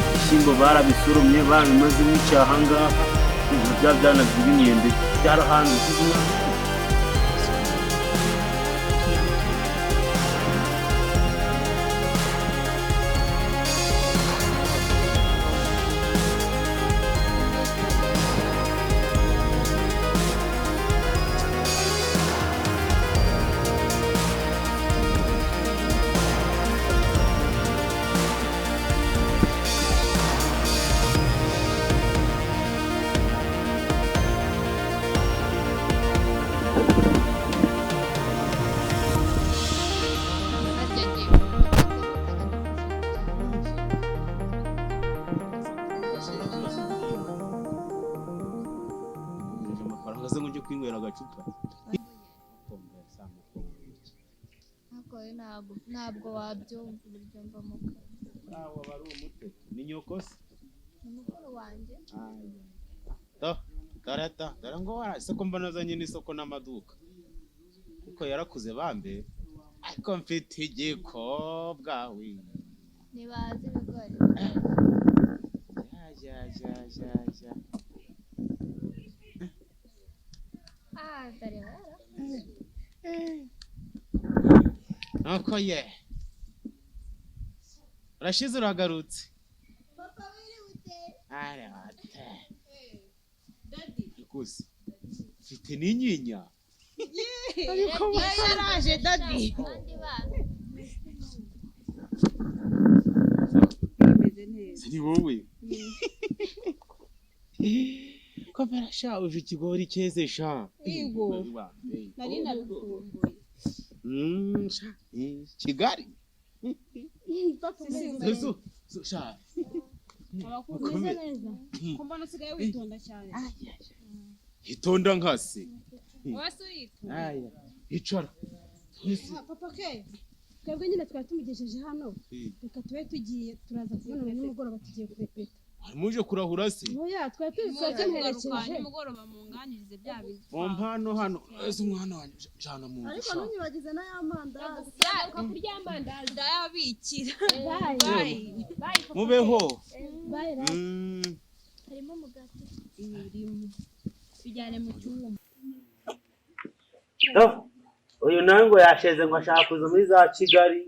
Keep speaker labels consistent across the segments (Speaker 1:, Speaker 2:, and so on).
Speaker 1: ibishyimbo barabisoromye babimaze nk'icyaha ngaha bya byana by'imyembe byarahanze kwinywera agacupa
Speaker 2: ntabwo wabyumva uburyo mva mu kazi.
Speaker 1: Waba ari umutwe ni nyoko se?
Speaker 2: Ni mukuru wanjye.
Speaker 1: Dore ngo isoko mbona azanye n'isoko n'amaduka kuko yarakuze bambe ariko mfite igikobwa we
Speaker 2: ntibazi ibigori. Dore rero
Speaker 1: nuko ye urashize uragarutse papa wirute ara ate
Speaker 3: Daddy
Speaker 1: rwose mfite n'inyinya
Speaker 3: ariko yaraje Daddy
Speaker 2: abandi bana
Speaker 3: bimeze neza
Speaker 1: ni wowe komera sha uje ikigori cyeze sha
Speaker 3: Yego. nari narukumbuye
Speaker 1: sha Kigali sha
Speaker 3: abakumeze neza ko mbona usigaye witonda cyane
Speaker 1: hitonda nkase
Speaker 3: wase uritonda
Speaker 1: aya icara
Speaker 4: papa ke twebwe nyine twari tumugejeje hano reka tube tugiye turaza kubonana nimugoroba tugiye kurepeta
Speaker 1: muje kurahura se
Speaker 4: oya twari tumuherekeje
Speaker 3: nimugoroba munganirize bya bintu
Speaker 1: mpano hano ese umwana wanjye jana mu
Speaker 4: ariko ntunyibagize na ya mandazi
Speaker 3: yagaruka kurya amandazi ndayabikira
Speaker 4: bayi
Speaker 1: mubeho
Speaker 4: bayi
Speaker 2: harimo umugati
Speaker 3: irimo bijyane mu cyumba
Speaker 1: uyu nango yasheze ngo ashaka kuza muri za Kigali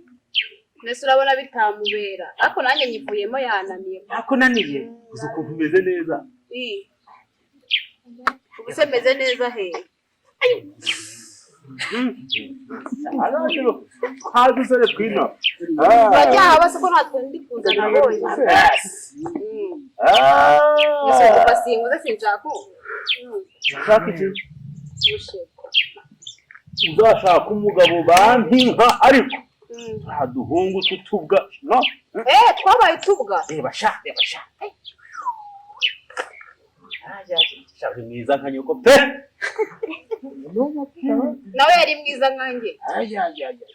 Speaker 3: mbese urabona bitamubera ariko nanjye nyivuyemo yananiye
Speaker 1: akunaniye uzi ukuntu umeze neza
Speaker 3: ubuse meze neza he
Speaker 1: hadusore twina
Speaker 3: bajyaha base ko natwe ndi kuza nabonye mbese tubasinguze sinshaka
Speaker 1: ushaka iki
Speaker 3: usheko
Speaker 1: uzashaka umugabo bantinka ariko aduhungu tutubwa no
Speaker 3: twabaye tubwa
Speaker 1: reba sha shaje mwiza nka nyoko pe
Speaker 3: nawe yari mwiza nkanjye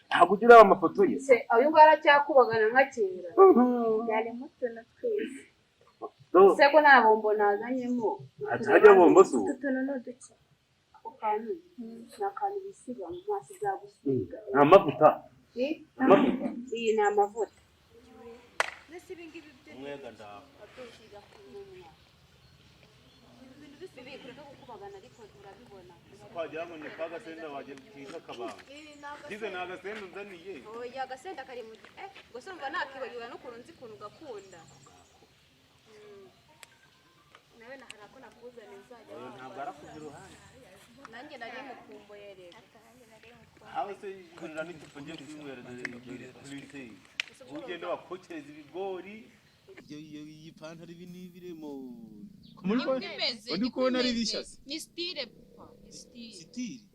Speaker 1: ntabwo ugira amafoto ye
Speaker 3: se uyu nguyu aracyakubagana nka kera yari muto na twese se ko nta bombo nazanyemo
Speaker 1: hajya bombo se
Speaker 3: utu tuntu ni uduke ako kantu ni akantu bisiga mu maso izagusiga
Speaker 1: nta mavuta
Speaker 3: iyi ni amavuta
Speaker 1: umwega ndaho
Speaker 3: kureka gukubagana ariko urabibona
Speaker 1: twagira ngo ni kagasenda waje kika kabanga kize na agasenda nzaniye
Speaker 3: oya agasenda kari mu gusa umva nakibagiwe no kurunzi kuntu gakunda nawe naharako nakuzana nzajya
Speaker 1: ntabwo arakugira uruhande
Speaker 3: nanjye nari mukumbuye rero
Speaker 1: hawe se kurira n'icupa ngiye kwimwereza kuri ugenda wakokereza ibigori iyi pantaro ibi n'ibiremo ndi kubona ari bishase
Speaker 3: ni style papa
Speaker 1: sitiri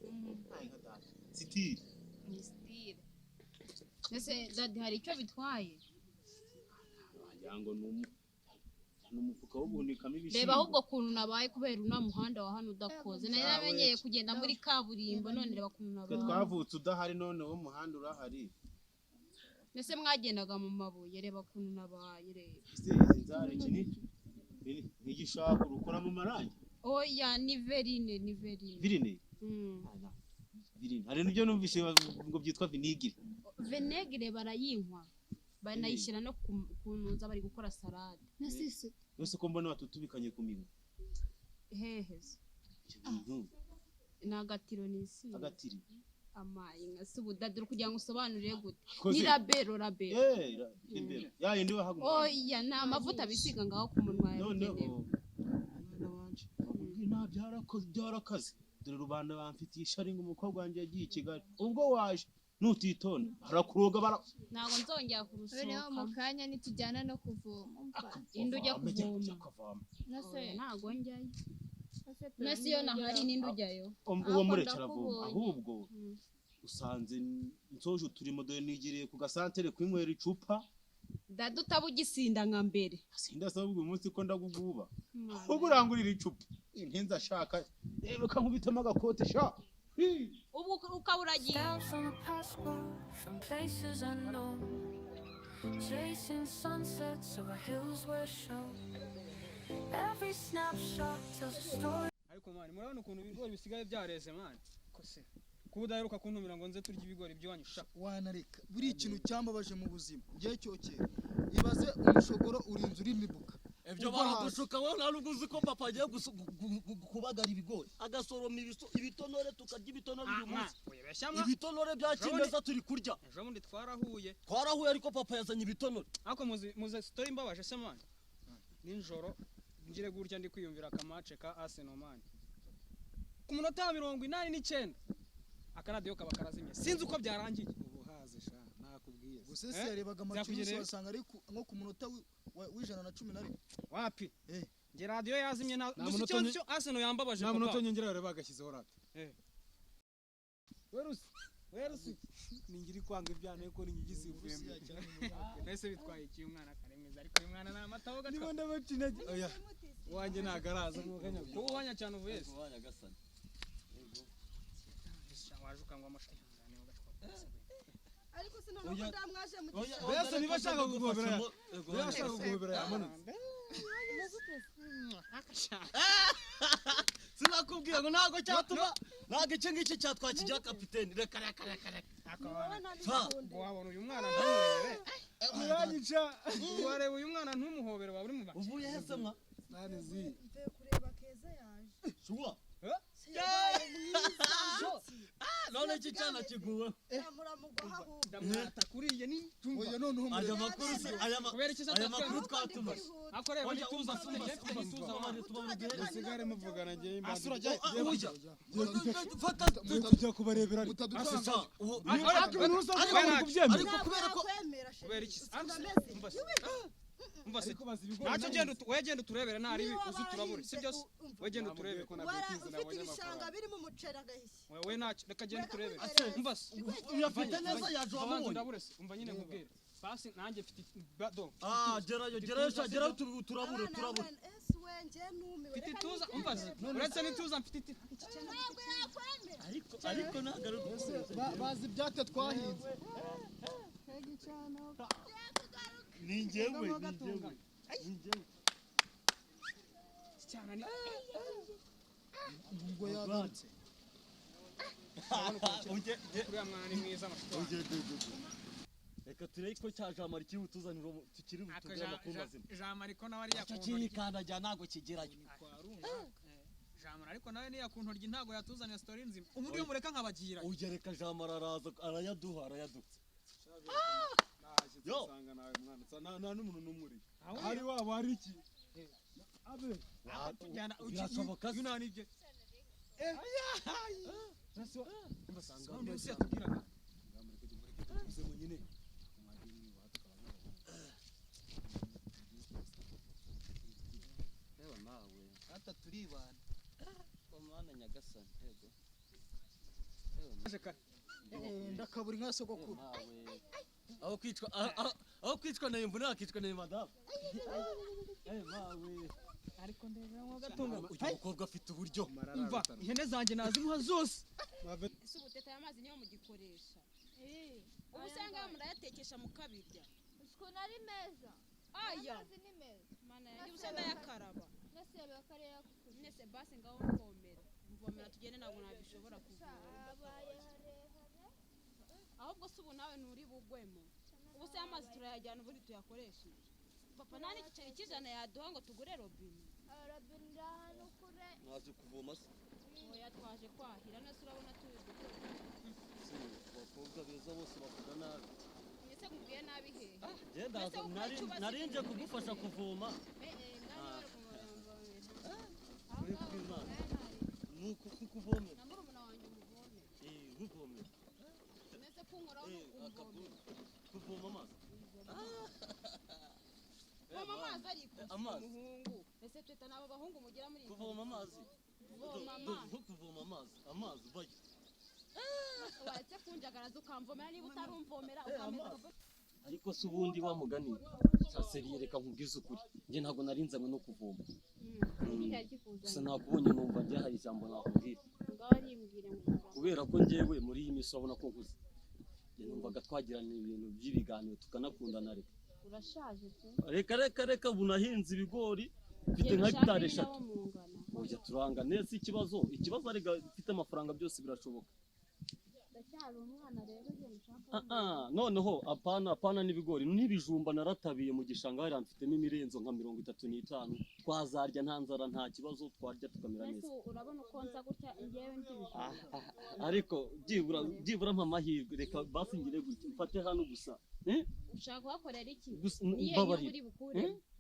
Speaker 1: sitiri
Speaker 3: ni style ese dadi hari icyo bitwaye
Speaker 1: wagira ngo ni umufuka wo guhunikamo ibishimbo
Speaker 3: reba ahubwo kuntu nabaye kubera una muhanda wa hano udakoze nari namenyeye kugenda muri kaburimbo none reba kuntu nabaye
Speaker 1: twavutse udahari none wo muhanda urahari
Speaker 3: mbese mwagendaga mu mabuye reba kuntu nabaye reba
Speaker 1: inzara iki n'igishaka urukora mu marangi
Speaker 3: oya ni verine
Speaker 1: virine hari n'ibyo numvise ngo byitwa vinigire
Speaker 3: vinegere barayinywa banayishyira no ku ntuza bari gukora salade
Speaker 4: nasisi
Speaker 1: yose ko mbona batutubikanye ku minwa
Speaker 3: heheze ni agatiro n'isi
Speaker 1: agatiri
Speaker 3: amayi nka se ubudadiro kugira ngo usobanurire gute ni rabero
Speaker 1: ya yindi wahaguye
Speaker 3: oya ni amavuta bisiga ngaho ku munwa
Speaker 1: noneho mwana wanje nta byarakaze dore rubanda bamfitiye ishari ngo umukobwa wanjye yagiye i Kigali ubwo waje nutitonda harakuroga
Speaker 3: ntabwo nzongera
Speaker 2: noneho mu kanya nitujyana no kuvoma
Speaker 3: indi ujya kuvoma ntabwo njyayo nasi iyo nahari n'indi ujyayo
Speaker 1: uwo murekera avoma ahubwo usanze nsoje uturimo dore nigiriye ku gasantere kwinywera icupa
Speaker 3: dada utabugisinda nka mbere
Speaker 1: sinda sabubwo umunsi ko ndaguguba ubwo urangurira icupa intenza ashaka reka nkubitamo agakote sha
Speaker 3: ubu ukaburagiye
Speaker 5: chasing sunsets over hills where show every snapshot tells a story.
Speaker 6: Ariko mani murabona ukuntu ibigori bisigaye byareze mani kose kudaheruka kuntumira ngo nze turya ibigori by'iwanyu sha
Speaker 7: wanareka buri ikintu cyambabaje mu buzima ngiye cyokera ibaze umushogoro urinze uri mibuka
Speaker 8: ibyo baradushuka wowe nta nubwo uzi ko papa agiye kubagara ibigori agasoroma ibitonore tukarya ibitonore uyu munsi
Speaker 6: Wibeshyamwa.
Speaker 8: ibitonore bya kimeza turi kurya.
Speaker 6: Ejo bundi twarahuye.
Speaker 8: Twarahuye ariko papa yazanye ibitonore.
Speaker 6: Ariko muze story imbabaje se man. Ninjoro ngire gutya ndi kwiyumvira akamace ka Arsenal man. Ku munota wa 89 akaradiyo kaba karazimye. Sinzi uko byarangiye.
Speaker 7: ubuhaze sha nakubwiye gusa se yarebaga amacu wasanga ari nko ku munota w'ijana na 11
Speaker 6: wapi nge radio yazimye na cyo Arsenal yambabaje
Speaker 9: papa nta munota nyongera rero bagashyizeho radio werusi ningiri kwanga ibyana yuko ningizi ivuyemo
Speaker 6: nese bitwaye iki umwana karemeza ariko uyu mwana na mataho gato
Speaker 9: nibo ndabacina oya wanje nagaraza mu kanya
Speaker 6: ko wanya cyane uvuye se
Speaker 8: wanya gasana
Speaker 6: waje ukangwa amashyi ngane ugashwa
Speaker 4: ariko sinone ko ndamwaje mu
Speaker 9: bese nibashaka kugobera bashaka kugobera yamano
Speaker 8: sinakubwiye ngo ntago cyatuma ntago icyo ngicyo cyatwakijya kapiteni reka
Speaker 6: wabona uyu mwana ntumurebe
Speaker 9: uranyica
Speaker 6: wareba uyu mwana ntumuhobere waba uri mu baki
Speaker 8: uvuye hese mwa
Speaker 9: nani zi
Speaker 4: mvuye kureba keza yaje
Speaker 8: shuwa none iki cyana kiguwe
Speaker 6: ndamwata kuriye ni
Speaker 7: oya none
Speaker 8: aya makuru se aya makuru twatuma
Speaker 6: akoreba nituza
Speaker 9: musigare muvugana ngiye
Speaker 8: asura fata
Speaker 9: tujya kubarebera
Speaker 8: ariko
Speaker 6: kubera ko kubera iki Umvase naco genda uturebere nari uzi turabure sibyo wegenda uturebere ko
Speaker 4: ufite ibishanga birimo umucera gahishye
Speaker 6: wewe naco reka genda uturebere umvase
Speaker 8: uyafite neza yaje wabonye
Speaker 6: ndabure umva nyine nkubwire basi nanjye mfite do
Speaker 8: gerayo turabure
Speaker 6: mfite tuza umvase uretse n'ituza mfite
Speaker 8: ariko nagaruka
Speaker 7: bazi byate twahinze
Speaker 8: ninjyewe
Speaker 6: cyane ni
Speaker 7: ngo yagarutse
Speaker 6: uriya mwana ni mwiza
Speaker 8: reka turebe ko cyajamara ikibutuzaniro tukiri butugera makuru mazima
Speaker 6: jamara ariko nawe ari yakuntu
Speaker 8: cyikandajya ntago kigerayo
Speaker 6: jamara ariko nawe ni yakuntu ryi ntago yatuzaniye story nzima ubundi yo mureka nkabagira
Speaker 8: ugereka jamara araza arayaduha
Speaker 9: yo sanga nawe mwana nta n'umuntu numuri hari wabo hari iki abe
Speaker 6: jana
Speaker 8: birashoboka
Speaker 6: yunani bye naso mbasanga undi usi yatubwiraga
Speaker 9: tuze mu nyine
Speaker 8: reba nawe
Speaker 7: hata turibana
Speaker 8: ko mwana nyagasani yego
Speaker 7: ndakaburi nka sogokuru
Speaker 8: aho kwicwa na imvune akicwa na madamu mawe
Speaker 6: ariko ndebera ngo gatunga
Speaker 8: uyu mukobwa afite uburyo
Speaker 6: umva ihene zanjye nazimuha zose
Speaker 3: ese ubuteta y'amazi niyo mugikoresha ubusanga murayatekesha mukabirya
Speaker 2: usko nari meza
Speaker 3: aya
Speaker 2: amazi ni meza
Speaker 3: mana yanjye usanga yakaraba
Speaker 2: nase bakariya kuko
Speaker 3: nese basi ngaho mvomera tugende ntabwo nabishobora kuvura ahubwo se ubu nawe nturi bugwemo ubu se amazi turayajyana ubundi tuyakoresha papa nani igiceri cy'ijana yaduha ngo tugure robine
Speaker 2: robine iri ahantu kure
Speaker 8: mwaje kuvoma se
Speaker 3: oya twaje kwahira nese urabona turi gukora
Speaker 8: abakobwa beza bose bavuga nabi
Speaker 3: ndetse nkubwiye nabi hehe
Speaker 8: narinje kugufasha kuvoma nuko kukuvomera
Speaker 3: na murumuna wanjye umuvome
Speaker 8: nkuvomera
Speaker 3: ndetse kunkoraho umuvome
Speaker 8: kuvoma amazi
Speaker 3: kuvoma amazi ariko umuhungu ese twita n'abo bahungu mugira muri
Speaker 8: kuvoma amazi kuvoma amazi bayo
Speaker 3: waretse kunjagaraza ukamvomera niba utarumvomera ukamvomera
Speaker 8: ariko se ubundi wa mugani saseriye reka nkubwize ukuri njye ntabwo narinzanywe no kuvoma gusa nakubonye numva njye hari ijambo nakubwira kubera ko njyewe muri iyi minsi urabona ko nkuze numvaga twagirana ibintu by'ibiganiro tukanakundana reka ubu nahinze ibigori mfite nka hegitari 3 ujya turanga neza ikibazo arega mfite amafaranga byose birashoboka
Speaker 4: uracyari umwana rero ugenda ushaka
Speaker 8: noneho apana n'ibigori n'ibijumba naratabiye mu gishanga hari mfitemo imirenzo nka 35 twazarya nta nzara nta kibazo twarya tukamera neza
Speaker 4: urabona uko nza gutya ngewe ndibijumba
Speaker 8: ariko byibura amahirwe reka basingire gutya mfate hano gusa
Speaker 4: ushaka kuhakorera iki
Speaker 8: mbabarira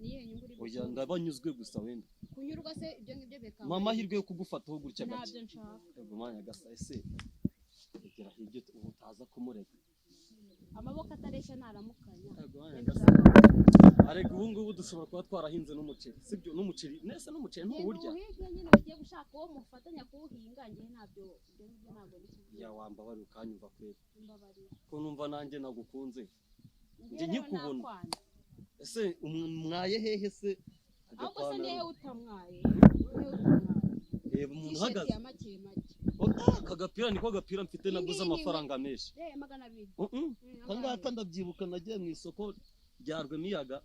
Speaker 4: niye nyungu uri
Speaker 8: oya ndabanyuzwe gusa wenda
Speaker 4: kunyurwa se ibyo ngibyo beka
Speaker 8: amahirwe yo kugufataho gutya gake
Speaker 4: ntabyo nshaka
Speaker 8: yego mwanya gasa ese egera hiryo utaza kumurega
Speaker 4: amaboko atareshya naramukanya
Speaker 8: yego mwanya gasa ariko ubu ngubu dushobora kuba twarahinze n'umuceri sibyo n'umuceri nese n'umuceri ntuwurya
Speaker 4: uhiga nyine ugiye gushaka uwo mufatanya kuwuhinga nge ntabyo ibyo ngibyo ntabwo bikubwira
Speaker 8: ya wambabari ukanyumva kweli
Speaker 4: mbabarira
Speaker 8: ko numva nanjye nagukunze nje nkikubona ese mwaye hehe se
Speaker 4: ahubwo se nihe utamwaye
Speaker 8: reba umuntu uhagaze kagapira niko gapira mfite naguze amafaranga menshi kangaka ndabyibuka nagiye mu isoko rya Rwemiyaga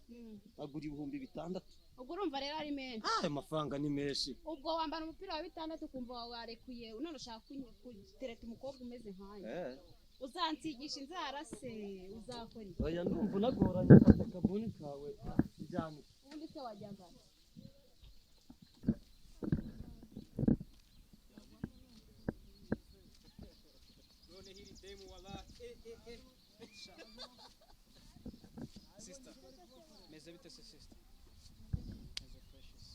Speaker 8: agura 6,000
Speaker 4: ubwo urumva rero ari menshi
Speaker 8: amafaranga ni menshi
Speaker 4: ubwo wambara umupira wa 6 ukumva warekuye none ushaka kutereta umukobwa umeze nkayo uzansigisha inzara se uzakora iki
Speaker 8: oya ndumva nagoranye fata kabuni kawe cyane
Speaker 4: ubundi se wajyaga
Speaker 6: none hiri demu wala sister meze bite se sister meze precious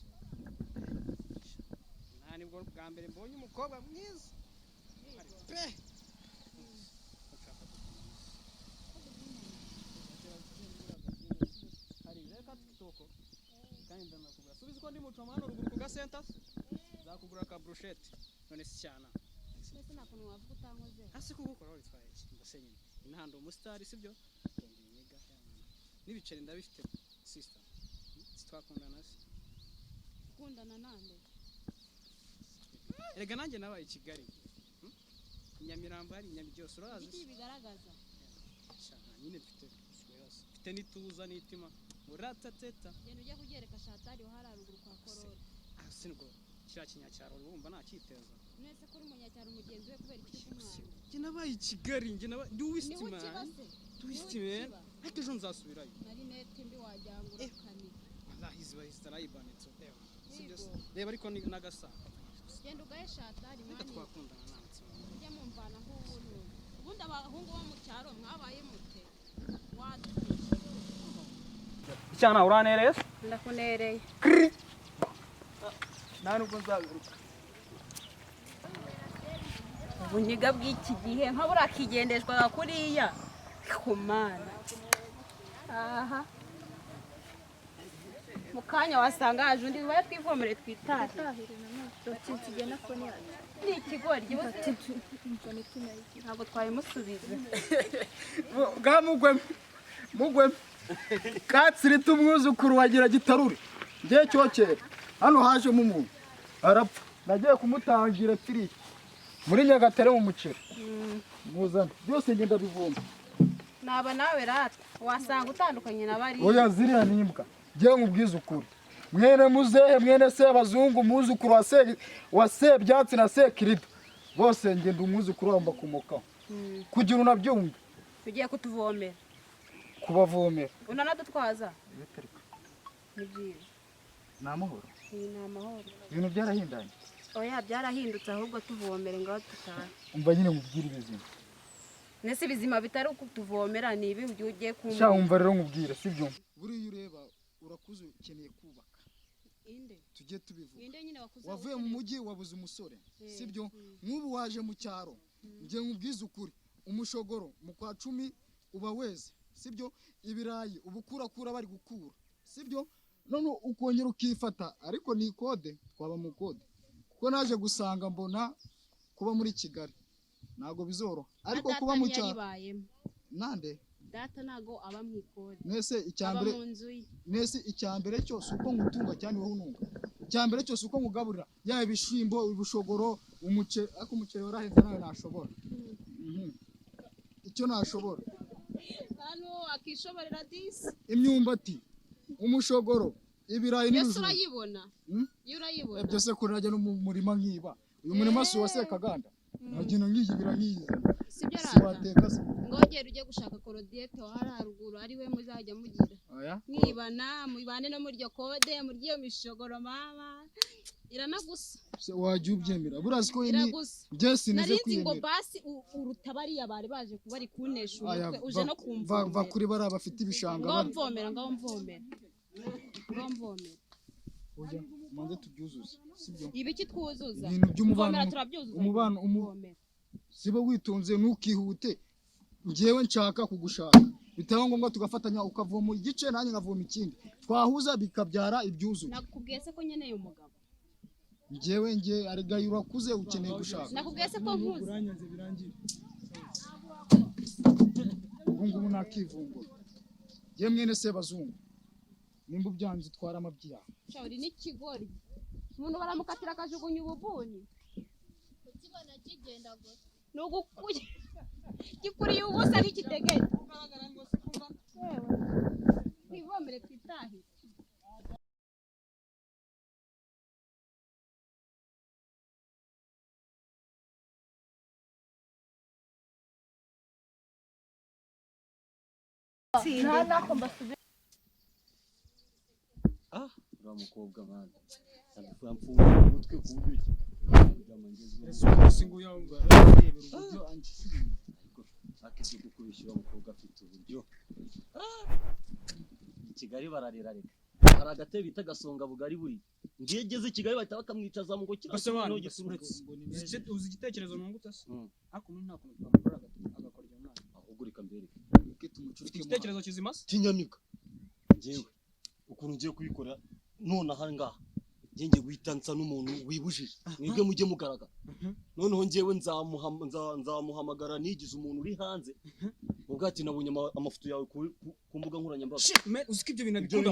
Speaker 6: nani bwo bwa mbere mbonye umukobwa mwiza pe subiza ko ndi mucoma hano ruguru ku gasenta zakugura ka brushette none si cyana
Speaker 4: ese nakuntu wavuga utankoze
Speaker 6: hasi kugukora uri twaye mbase nyine intando umustar sibyo niga n'ibiceri ndabifite sister twakundana se
Speaker 4: kundana nande
Speaker 6: erega nanjye nabaye i Kigali Nyamirambo hari Nyami byose urazi
Speaker 4: iki bigaragaza
Speaker 6: cyane nyine mfite n'ituza n'itima uratateta
Speaker 4: genda ujya kugereka shatari uhara ruguru kwa korora
Speaker 6: singo kira kinyacyaro urumva nakiteza
Speaker 4: nese kuri munyacyaro mugenzi we kubera iki kumwana
Speaker 6: nge nabaye i Kigali nge nabaye du wistima ariko ejo nzasubirayo
Speaker 4: nari nete mbi wajyangura kani
Speaker 6: wallahi ziba istarayibanitse reba ariko ni nagasa
Speaker 4: genda ugaye shatari mani
Speaker 6: twakundana nanse
Speaker 4: ujya mumvana nk'ubuntu ubundi abahungu bo mu cyaro mwabaye mute watu
Speaker 6: cyana uranereye
Speaker 4: ndakunereye
Speaker 6: nta nubwo nzagaruka
Speaker 3: ubunyiga bw'iki gihe nka burakigendeshwaga kuriya kumana aha mu kanya wasanga haje undi we twivomere twitahe ni ikigori ntabwo twabimusubiza
Speaker 7: bwa mugweme katsiri tumwuzukuru wagira gitarure ngiye cyokera hano hajemo umuntu arapfa nagiye kumutangira firi muri Nyagatare mu muceri muzana byose ngenda bivoma
Speaker 3: naba nawe rata wasanga utandukanye na bari
Speaker 7: oya ziriya nimbwa ngiye nkubwiza ukuri mwene muzehe mwene se abazungu muzukuru wa se byatsi na se kirida bose ngenda umwuzukuru wamba kumokaho kugira unabyumve
Speaker 3: tugiye kutuvomera
Speaker 7: kubavomera
Speaker 3: unanadutwaza ni byiza
Speaker 7: ni amahoro
Speaker 3: ni amahoro
Speaker 7: ibintu byarahindanye
Speaker 3: oya byarahindutse ahubwo tuvomere ngaho tutahe
Speaker 7: umva nyine mubwire ibizima
Speaker 3: nese ibizima bitari ukutuvomera ni ibi ugiye kumva
Speaker 7: sha umva rero nkubwire sibyo
Speaker 10: buriya ureba urakuze ukeneye kubaka
Speaker 4: inde
Speaker 10: tujye tubivuga
Speaker 4: inde nyine wakuze
Speaker 10: wavuye mu mujyi wabuze umusore sibyo nk'ubu waje mu cyaro ngiye nkubwize ukuri umushogoro mu kwa 10 uba weze sibyo ibirayi ubukurakura bari gukura sibyo none ukongera ukifata ariko ni kode twaba mu kode kuko naje gusanga mbona kuba muri Kigali nago bizoroha ariko kuba mu cyaro nande
Speaker 4: data nago aba mu ikode
Speaker 10: nese icyambere cyose uko ngutunga cyane wowe ununga icyambere cyose uko ngugaburira ya ibishimbo ubushogoro umuceri ako umuceri warahenze nawe nashobora icyo nashobora
Speaker 4: hano akishoborera disi
Speaker 10: imyumbati umushogoro ibirayi
Speaker 4: n'ibijumba urayibona urayibona
Speaker 10: byose kurajya no mu murima nkiba uyu murima si wose Kaganda Nagenda nkiyibira nkiyiza.
Speaker 4: Sibyo
Speaker 10: Si
Speaker 4: rata.
Speaker 10: wateka se.
Speaker 4: Ngogera ujye gushaka korodiyete wa haruguru ari we muzajya mugira.
Speaker 10: Oya.
Speaker 4: Mwibana mubane no muri iryo kode muri iyo mishogoro mama. Iranagusa.
Speaker 10: Se wajya ubyemera. Burazi ko ni
Speaker 4: Iragusa.
Speaker 10: Jesse nize
Speaker 4: Narinzi ngo
Speaker 10: kwiyemera.
Speaker 4: basi urutabariya bari baje kuba ari kunesha umutwe uje no
Speaker 10: Va kuri bara bafite ibishanga.
Speaker 4: Ngaho mvomera. Ngaho mvomera.
Speaker 10: Oya, manze tubyuzuze. Sibyo.
Speaker 4: Ibiki twuzuza?
Speaker 10: Ibintu by'umubano.
Speaker 4: Mvomera turabyuzuza.
Speaker 10: Umubano sibo witonze ntukihute. Ngewe nshaka kugushaka. Bitaba ngombwa tugafatanya ukavoma igice nanjye ngavoma ikindi. Twahuza bikabyara ibyuzuye.
Speaker 4: Nakubwiye se ko nyeneye umugabo.
Speaker 10: Nge arigaye urakuze ukeneye gushaka.
Speaker 4: Nakubwiye se ko nkuze.
Speaker 10: Ubungubu nakivumbura. Ye mwene se bazungu. Nimba ubyanze twara amabyiya.
Speaker 4: Shauri n'ikigori. Umuntu baramukatira akajugunya ububuni.
Speaker 2: Kukibona kigenda gose.
Speaker 4: Nugukuye. Gikuriye ubusa n'ikitegete. Kwivomere twitahe.
Speaker 8: uriya mukobwa mwana yamfunga umutwe ku buryo ki akisi kukubishyura umukobwa afite uburyo i Kigali bararira reka hari agatebe bita gasonga bugari buri ngiye geze i Kigali bahita bakamwicaza mu ngo kirasubira gisurutse
Speaker 6: uzi igitekerezo nunguta se ariko umuntu nta kuntu twamukora agakora ibyo mwana
Speaker 8: ahugurika mbere
Speaker 6: igitekerezo kizima
Speaker 8: kinyamika ngewe ukuntu ngiye kubikora none aha ngaha ngiye guhitansa n'umuntu wibujije mwebwe mujye mugaragara noneho ngewe nzamuhamagara nigize umuntu uri hanze ubwati nabonye amafoto yawe ku mbuga nkoranyambaga
Speaker 6: uzi ko ibyo bintu bikunda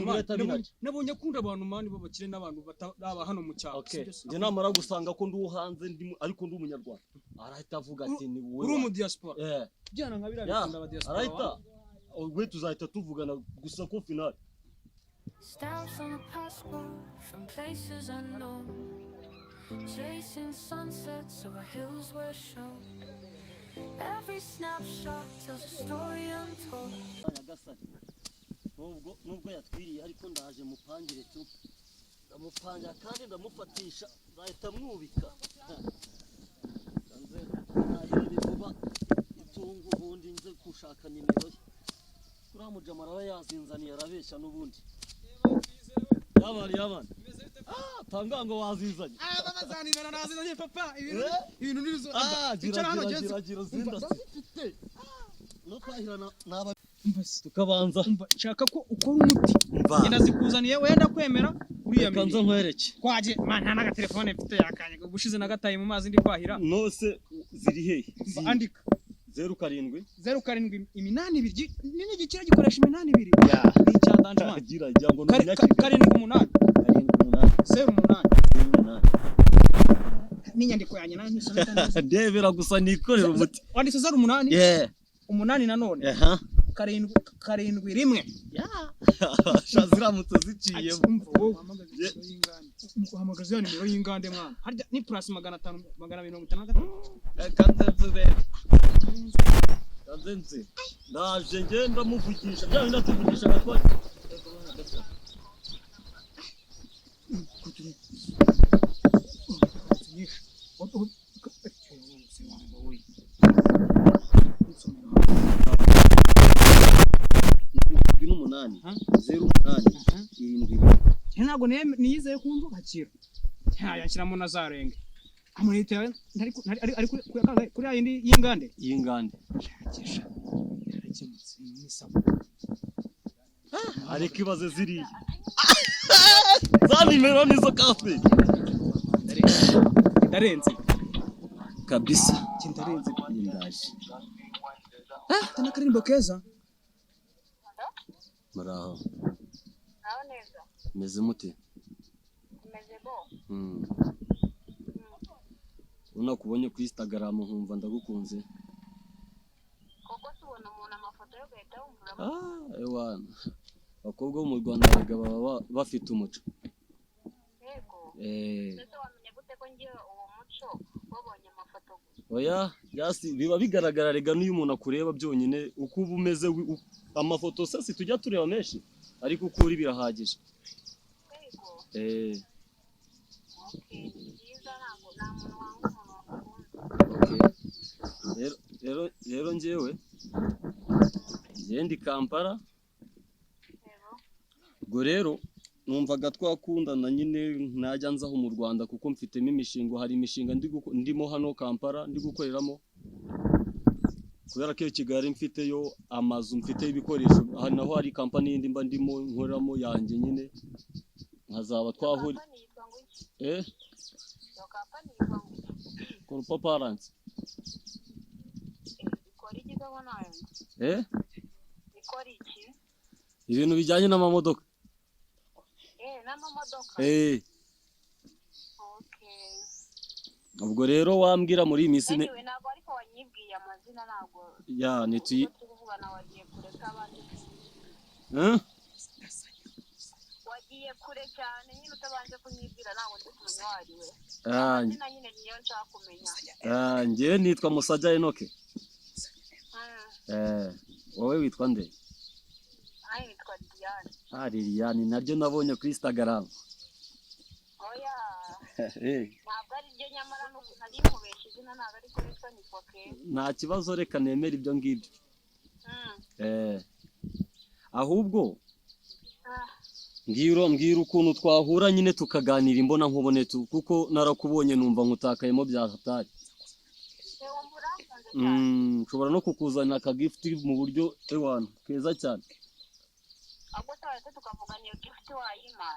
Speaker 6: nabonye akunda abantu mani babakire n'abantu bataba hano mu cyaro
Speaker 8: nge namara gusanga ko ndi hanze ariko ndi umunyarwanda arahita avuga ati ni wowe
Speaker 6: uri mu diaspora byana nka biriya bikunda aba diaspora
Speaker 8: arahita we tuzahita tuvugana gusa ko finale.
Speaker 5: Stamps on a passport from places unknown, chasing sunsets over hills where shown. Every snapshot tells a story untold.
Speaker 8: Nubwo yatwiriye ariko ndaje mupangire tu ndamupangira kandi ndamufatisha zahita mwubika nze nahirire vuba itungo ubundi nze gushaka nimero ye kuriya mujamara aba yazinzaniye arabeshya n'ubundi yabana tanga ngo wazizanye
Speaker 6: bamazanira nazizanye papa ibintu nizo
Speaker 8: gira zinda no kwahirana naba tukabanza
Speaker 6: nshaka ko ukora umuti ngenda zikuzaniye wenda kwemera uriya
Speaker 8: kanza nkwereke
Speaker 6: kwaje man nta telefone mfite yakanye gushize nagataye mu mazi ndi kwahira
Speaker 8: nose ziri hehe
Speaker 6: andika
Speaker 8: 07
Speaker 6: iminani ibiri nini gikira gikoresha iminani ibiri ni cyadanje man
Speaker 8: gira ngo
Speaker 6: karindwi umunani 08 n'inyandiko yanjye nani sonata
Speaker 8: ndebera gusa nikorera umuti
Speaker 6: wanditse 08 umunani nanone karindwi rimwe
Speaker 8: shaziramutse ziciyemo
Speaker 6: uhamagaza nimero y'ingande mwana harya ni plus 500 556
Speaker 8: kanzenze ndaje ngenda muvugisha bya bintu tuvugisha gatwa
Speaker 6: ntabwo niyizeye kumva hakira yashyiramo na zarenge amunite ari kuri ayindi y'ingande
Speaker 8: ariko ibaze ziriya za nimero nizo kafe
Speaker 6: ndarenze
Speaker 8: kabisa
Speaker 6: kindarenze
Speaker 8: ndaje
Speaker 6: tana karimbo keza
Speaker 8: maraho meze mute unakubonye ku Instagram nkumva ndagukunze
Speaker 11: koko tubona umuntu amafoto yo guhita wumvura
Speaker 8: ewana abakobwa bo mu Rwanda baba bafite umuco
Speaker 11: yego ndetse wamenye gute ko ngiye uwo muco wabonye amafoto
Speaker 8: oya biba bigaragara rega n'uyu umuntu akureba byonyine uko uba umeze amafoto se tujya tureba menshi ariko uko uri birahagije. Rero njyewe ndi Kampala ubwo rero numvaga twakundana nyine najya nzaho mu Rwanda kuko mfitemo imishinga, hari imishinga ndimo hano Kampala ndi gukoreramo kubera ko Kigali mfiteyo amazu, mfiteyo ibikoresho, naho hari kampani yindi mba ndimo nkoreramo yanjye nyine nkazaba twahuri Korupa Parents ibintu bijyanye n'amamodoka. Ubwo rero wambwira muri iyi minsi
Speaker 11: wagiye kure cyane nyine utabanje kunyibwira ntabwo ndi kumenya wari we. Nyine niyo nshaka kumenya.
Speaker 8: Njyewe nitwa Musajja Enoke. Wowe witwa nde?
Speaker 11: Nitwa Liliane.
Speaker 8: Liliane naryo nabonye kuri Instagram.
Speaker 11: Oya. Ntabwo ari ryo nyamara nari mubeshe izina ntabwo ari kuri Sony Foke.
Speaker 8: Nta kibazo reka nemera ibyo ngibyo. Ahubwo mbwira ukuntu twahura nyine tukaganira imbona nkubone kuko narakubonye numva nkutakayemo bya hatari. Nshobora no kukuzanira aka gift mu buryo ewana keza cyane.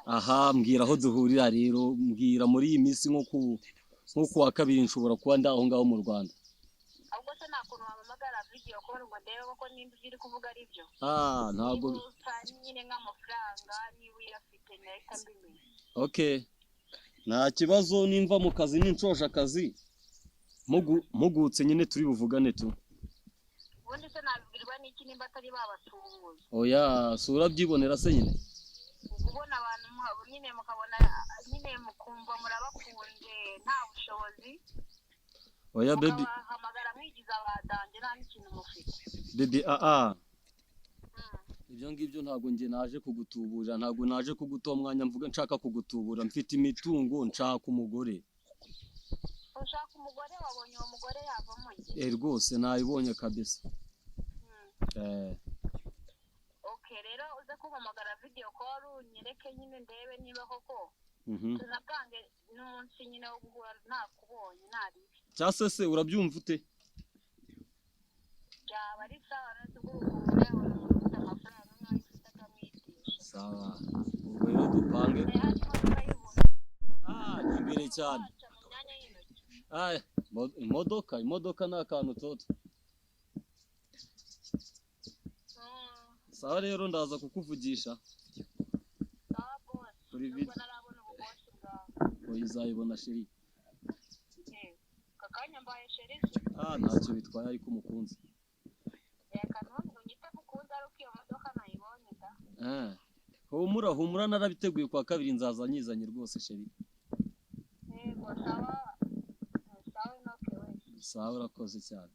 Speaker 8: Aha mbwira aho duhurira rero, mbwira muri iyi minsi nko ku wa kabiri nshobora kuba ndaho ngaho mu Rwanda.
Speaker 11: Ahubwo se nakuntu wamamagara video ko ngo ndebe ko nimba iri kuvuga ari byo.
Speaker 8: Ntabwo
Speaker 11: nyine nk'amafaranga niba uyafite nahita mbimenya.
Speaker 8: Okay, nta kibazo nimva mu kazi ninshoje akazi mugutse nyine turi buvugane tu.
Speaker 11: Ubundi se nabibwirwa n'iki nimba atari babatubuza?
Speaker 8: Oya sura byibonera se nyine.
Speaker 11: Ubona abantu nyine mukabona nyine mukumva murabakunze nta bushobozi.
Speaker 8: Oya baby.
Speaker 11: Hamagara mwigiza abadanje nta n'ikintu mufite.
Speaker 8: Baby ibyo ngibyo ntabwo nge naje kugutuburira, ntabwo naje kuguta umwanya mvuga nshaka kugutubura, mfite imitungo nshaka umugore.
Speaker 11: Ushaka umugore? Wabonye uwo mugore yavamo iki?
Speaker 8: Rwose nayibonye kabisa.
Speaker 11: Okay rero uze kumpamagara video call unyereke nyine ndebe niba koko tunabwange n'umunsi nyine wo guhura nakubonye nari.
Speaker 8: Cyase se urabyumva ute?
Speaker 11: Byaba ari sawa natugurukure ufite amafaranga nk'ayifite akamwitisha.
Speaker 8: Sawa ubwo rero dupange. Imbere cyane. Imodoka ni akantu toto. Sawa rero ndaza kukuvugisha. Kuri video. Uzayibona sheri.
Speaker 11: Kakanya mbaye sheri.
Speaker 8: Ntacyo bitwaye ariko umukunzi.
Speaker 11: Reka none unyite mukunzi ari uko iyo modoka nayibonye da.
Speaker 8: Humura narabiteguye kwa kabiri nzaza nyizanye rwose sheri. Sawa urakoze cyane.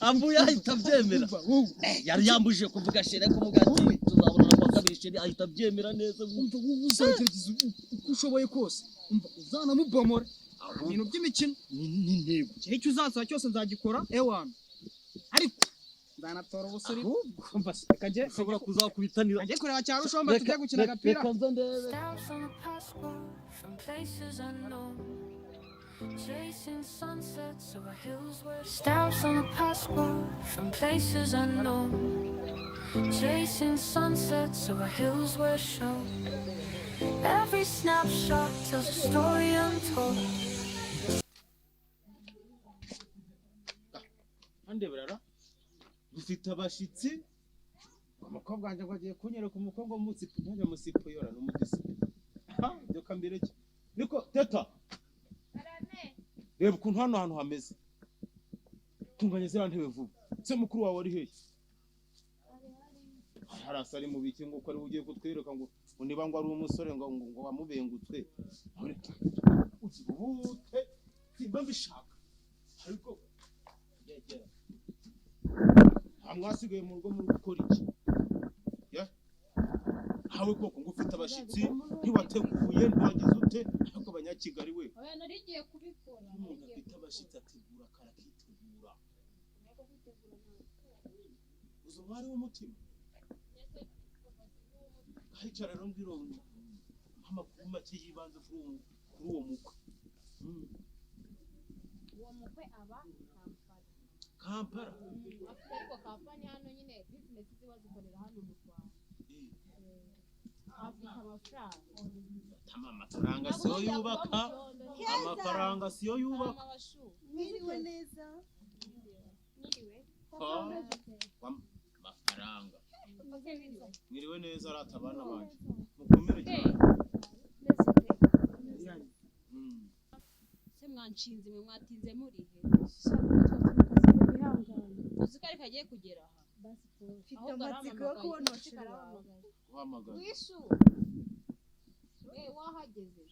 Speaker 8: Ambuye ahita abyemera. Yari yambujije kuvuga sheri ko mugati tuzabona kwa kabiri sheri ahita abyemera neza.
Speaker 10: Uzagerageza uko ushoboye kose uzana mubomora ibintu by'imikino
Speaker 8: n'intego.
Speaker 6: Icyo uzasaba cyose nzagikora ewana, ariko nzanatora ubusuri. Umva se kaje
Speaker 8: ushobora kuzakubitanira.
Speaker 6: Kaje kureba cyaro ushomba tujye gukina agapira.
Speaker 5: Chasing sunsets over hills where stamps on a passport from places unknown. Chasing sunsets over hills where show every snapshot tells a story untold.
Speaker 1: Ande brara dufite abashitsi.
Speaker 6: Umukobwa wanje ngo agiye kunyereka umukobwa musipu ntajya musipu yora n'umudisi.
Speaker 1: Byo kambere cyo niko teta reba ukuntu hano hantu hameze. Tunganye zira ntebe vuba. Se mukuru wawe ari hehe? Harasa ari mu biki ngo ko ari ugiye kutwereka ngo niba ngo ari umusore ngo wamubengutswe uzibute simba mbishaka ariko yegera amwasigaye mu rugo muri gukora iki ya hawe koko ngo ufite abashitsi ntiwateguye ntiwagize ute ariko abanyakigali we
Speaker 4: oya narigiye kubikora
Speaker 1: umuntu afite abashitsi ategura karakitegura uzo mwari w'umutima hicara rero mbwira amakuru make yibanze kuri uwo mukwe
Speaker 4: uwo mukwe aba
Speaker 1: Kampala
Speaker 4: afite ariko kampani hano nyine business ziba zikorera hano mu Rwanda afite
Speaker 1: amafaranga siyo yubaka amafaranga siyo yubaka
Speaker 4: mwiriwe neza
Speaker 1: amafaranga mwiriwe neza arata abana banje mukomere
Speaker 3: se mwanshinze mwe mwatinze muri uzi ko ariko agiye kugera aha
Speaker 2: mfite amatsiko yo kubona uwashira
Speaker 1: guhamagara
Speaker 4: wishu wahageze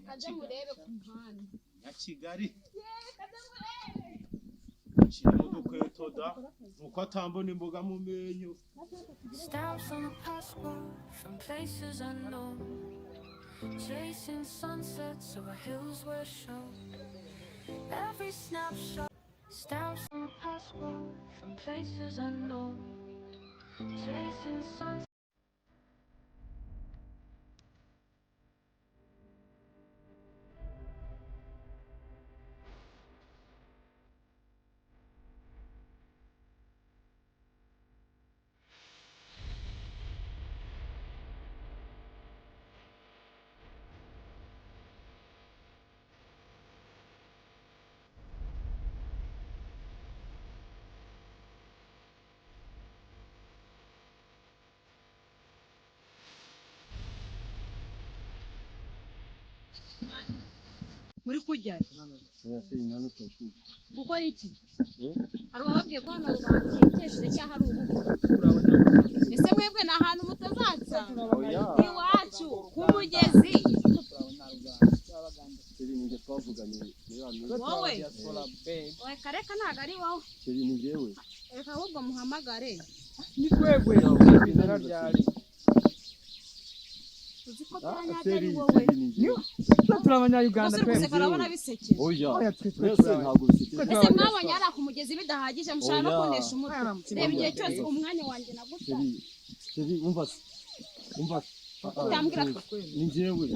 Speaker 4: kaje murebe ku muhanda
Speaker 1: Nyakigali
Speaker 4: kaje murebe
Speaker 1: shira udukweto da uko atambona imboga mu menyo
Speaker 5: Stamps on a passport from places unknown, chasing sunsets over hills where show every snapshot. Stamps on a passport from places unknown, chasing sunsets.
Speaker 2: muri kujya gukora iki
Speaker 4: hari uwababwiye ko hano bakekesheje cyangwa hari ubu ese mwebwe ni ahantu mutazatsa iwacu ku mugezi wowe reka reka ntabwo ari wowe reka ahubwo muhamagare
Speaker 6: ni twebwe izina ryari
Speaker 4: uzi ko byanyabyo ari wowe
Speaker 6: turi abanyayuganda
Speaker 4: twese karabona bisekeye
Speaker 8: oya twese ntabwo bisekeye
Speaker 4: ese mwabonye ari ku mugezi bidahagije mushaka no kunesha umutwe reba igihe cyose umwanya wanjye naguta
Speaker 8: umva
Speaker 4: utambwira
Speaker 8: ni njyewe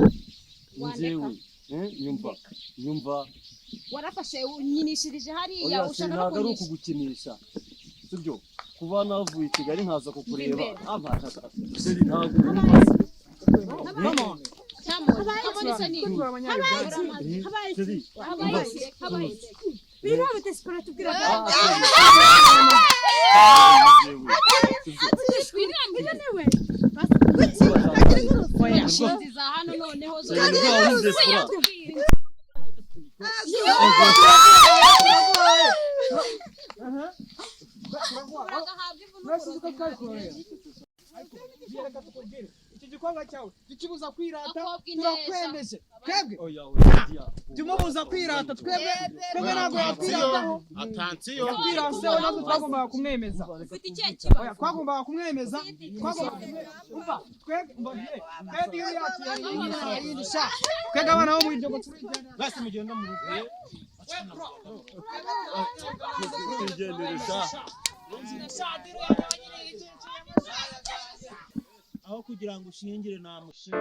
Speaker 8: nyumva
Speaker 4: warafashe unyinishirije hariya ushaka no
Speaker 8: ntabwo ari
Speaker 4: kunyisha
Speaker 8: ukugukinisha sibyo kuba navuye i Kigali nkaza kukureba ntabwo
Speaker 6: iki gikorwa cyawe gikibuza kwirata turakwemeje twebwe tumubuza kwirata twebwe ntabwo yakwirataho
Speaker 1: atansiyo
Speaker 6: kwirase ntabwo twagombaga kumwemeza
Speaker 3: ufite ikihe kibazo
Speaker 6: twagombaga kumwemeza twebwe iyo yakira twebwe abana bo mu iryo
Speaker 1: basi mugenda mu rugo aho kugira ngo ushingire namushinga